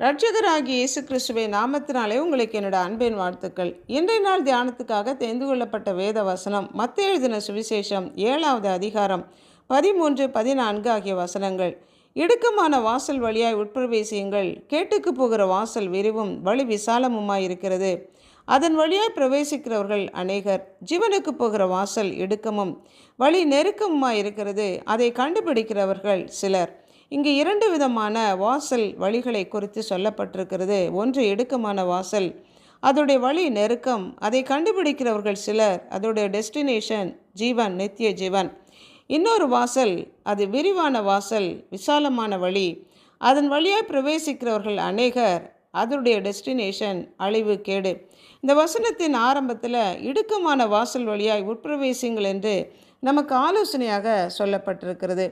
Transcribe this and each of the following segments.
இரட்சகராகிய இயேசு கிறிஸ்துவின் நாமத்தினாலே உங்களுக்கு என்னோட அன்பின் வாழ்த்துக்கள். இன்றைய நாள் தியானத்துக்காக தெரிந்து கொள்ளப்பட்ட வேத வசனம் மத்தேயு எழுதின சுவிசேஷம் 7வது அதிகாரம் 13, 14 ஆகிய வசனங்கள். இடுக்கமான வாசல் வழியாய் உட்பிரவேசியுங்கள். கேட்டுக்கு போகிற வாசல் விரிவும் வழி விசாலமுமாயிருக்கிறது. அதன் வழியாய் பிரவேசிக்கிறவர்கள் அநேகர். ஜீவனுக்கு போகிற வாசல் இடுக்கமும் வழி நெருக்கமுமாயிருக்கிறது. அதை கண்டுபிடிக்கிறவர்கள் சிலர். இங்கு 2 விதமான வாசல் வழிகளை குறித்து சொல்லப்பட்டிருக்கிறது. ஒன்று இடுக்கமான வாசல், அதோடைய வழி நெருக்கம், அதை கண்டுபிடிக்கிறவர்கள் சிலர், அதோடைய டெஸ்டினேஷன் ஜீவன், நித்திய ஜீவன். இன்னொரு வாசல், அது விரிவான வாசல், விசாலமான வழி, அதன் வழியாக பிரவேசிக்கிறவர்கள் அநேகர், அதனுடைய டெஸ்டினேஷன் அழிவு, கேடு. இந்த வசனத்தின் ஆரம்பத்தில் இடுக்கமான வாசல் வழியாய் உட்பிரவேசிங்கள் என்று நமக்கு ஆலோசனையாக சொல்லப்பட்டிருக்கிறது.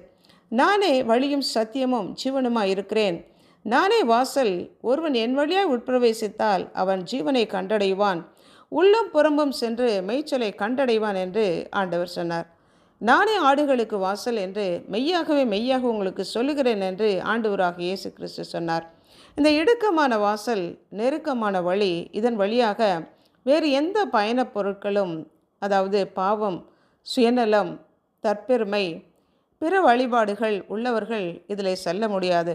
நானே வழியும் சத்தியமும் ஜீவனுமாய் இருக்கிறேன். நானே வாசல். ஒருவன் என் வழியாய் உட்பிரவேசித்தால் அவன் ஜீவனை கண்டடைவான், உள்ளும் புறம்பும் சென்று மேய்ச்சலை கண்டடைவான் என்று ஆண்டவர் சொன்னார். நானே ஆடுகளுக்கு வாசல் என்று மெய்யாகவே மெய்யாக உங்களுக்கு சொல்லுகிறேன் என்று ஆண்டவராக இயேசு கிறிஸ்து சொன்னார். இந்த இடுக்கமான வாசல், நெருக்கமான வழி, இதன் வழியாக வேறு எந்த பயணப் பொருட்களும், அதாவது பாவம், சுயநலம், தற்பெருமை, பிற வழிபாடுகள் உள்ளவர்கள் இதில் செல்ல முடியாது.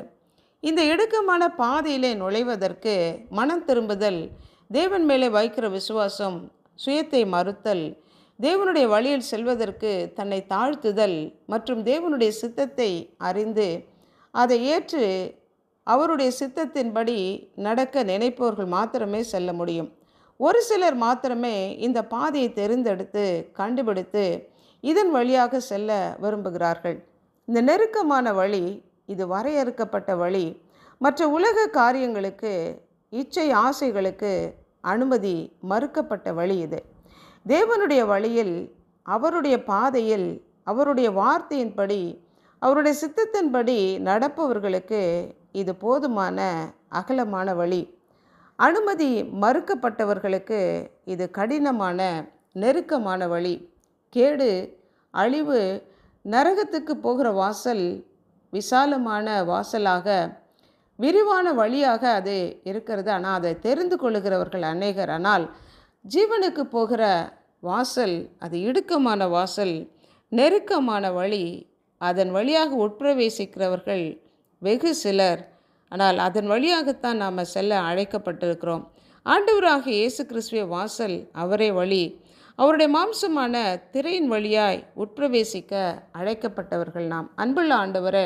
இந்த இடுக்கமான பாதையிலே நுழைவதற்கு மனம் திரும்புதல், தேவன் மேலே வைக்கிற விசுவாசம், சுயத்தை மறுத்தல், தேவனுடைய வழியில் செல்வதற்கு தன்னை தாழ்த்துதல் மற்றும் தேவனுடைய சித்தத்தை அறிந்து அதை ஏற்று அவருடைய சித்தத்தின்படி நடக்க நினைப்பவர்கள் மாத்திரமே செல்ல முடியும். ஒரு சிலர் மாத்திரமே இந்த பாதையை தெரிந்தெடுத்து கண்டுபிடித்து இதன் வழியாக செல்ல விரும்புகிறார்கள். இந்த நெருக்கமான வழி, இது வரையறுக்கப்பட்ட வழி, மற்ற உலக காரியங்களுக்கு, இச்சை ஆசைகளுக்கு அனுமதி மறுக்கப்பட்ட வழி. இது தேவனுடைய வழியில், அவருடைய பாதையில், அவருடைய வார்த்தையின்படி, அவருடைய சித்தத்தின்படி நடப்பவர்களுக்கு இது போதுமான அகலமான வழி. அனுமதி மறுக்கப்பட்டவர்களுக்கு இது கடினமான நெருக்கமான வழி. கேடு, அழிவு, நரகத்துக்கு போகிற வாசல் விசாலமான வாசலாக, விரிவான வழியாக அது இருக்கிறது. ஆனால் அதை தெரிந்து கொள்ளுகிறவர்கள் அநேகர். ஆனால் ஜீவனுக்கு போகிற வாசல், அது இடுக்கமான வாசல், நெருக்கமான வழி, அதன் வழியாக உட்பிரவேசிக்கிறவர்கள் வெகு சிலர். ஆனால் அதன் வழியாகத்தான் நாம் செல்ல அழைக்கப்பட்டிருக்கிறோம். ஆண்டவராக இயேசு கிறிஸ்துவின் வாசல், அவரே வழி. அவருடைய மாம்சமான திரையின் வழியாய் உட்பிரவேசிக்க அழைக்கப்பட்டவர்கள் நாம். அன்புள்ள ஆண்டவரே,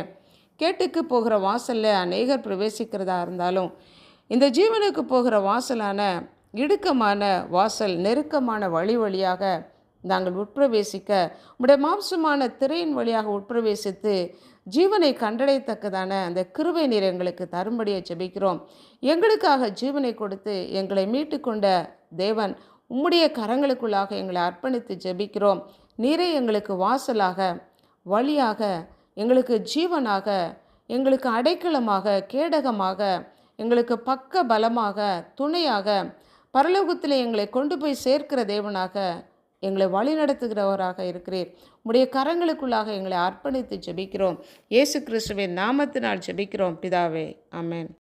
கேட்டுக்கு போகிற வாசலில் அநேகர் பிரவேசிக்கிறதா இருந்தாலும் இந்த ஜீவனுக்கு போகிற வாசலான இடுக்கமான வாசல், நெருக்கமான வழியாக நாங்கள் உட்பிரவேசிக்க உடைய மாம்சமான திரையின் வழியாக உட்பிரவேசித்து ஜீவனை கண்டடையத்தக்கதான அந்த கிருபை நீர் எங்களுக்கு தரும்படியை ஜெபிக்கிறோம். எங்களுக்காக ஜீவனை கொடுத்து எங்களை மீட்டு கொண்ட தேவன், உம்முடைய கரங்களுக்குள்ளாக எங்களை அர்ப்பணித்து ஜெபிக்கிறோம். நீரே எங்களுக்கு வாசலாக, வழியாக, எங்களுக்கு ஜீவனாக, எங்களுக்கு அடைக்கலமாக, கேடகமாக, எங்களுக்கு பக்க பலமாக, துணையாக, பரலோகத்தில் எங்களை கொண்டு போய் சேர்க்கிற தேவனாக, எங்களை வழிநடத்துகிறவராக இருக்கிறீர். உம்முடைய கரங்களுக்குள்ளாக எங்களை அர்ப்பணித்து ஜெபிக்கிறோம். இயேசு கிறிஸ்துவின் நாமத்தினால் ஜெபிக்கிறோம் பிதாவே, ஆமென்.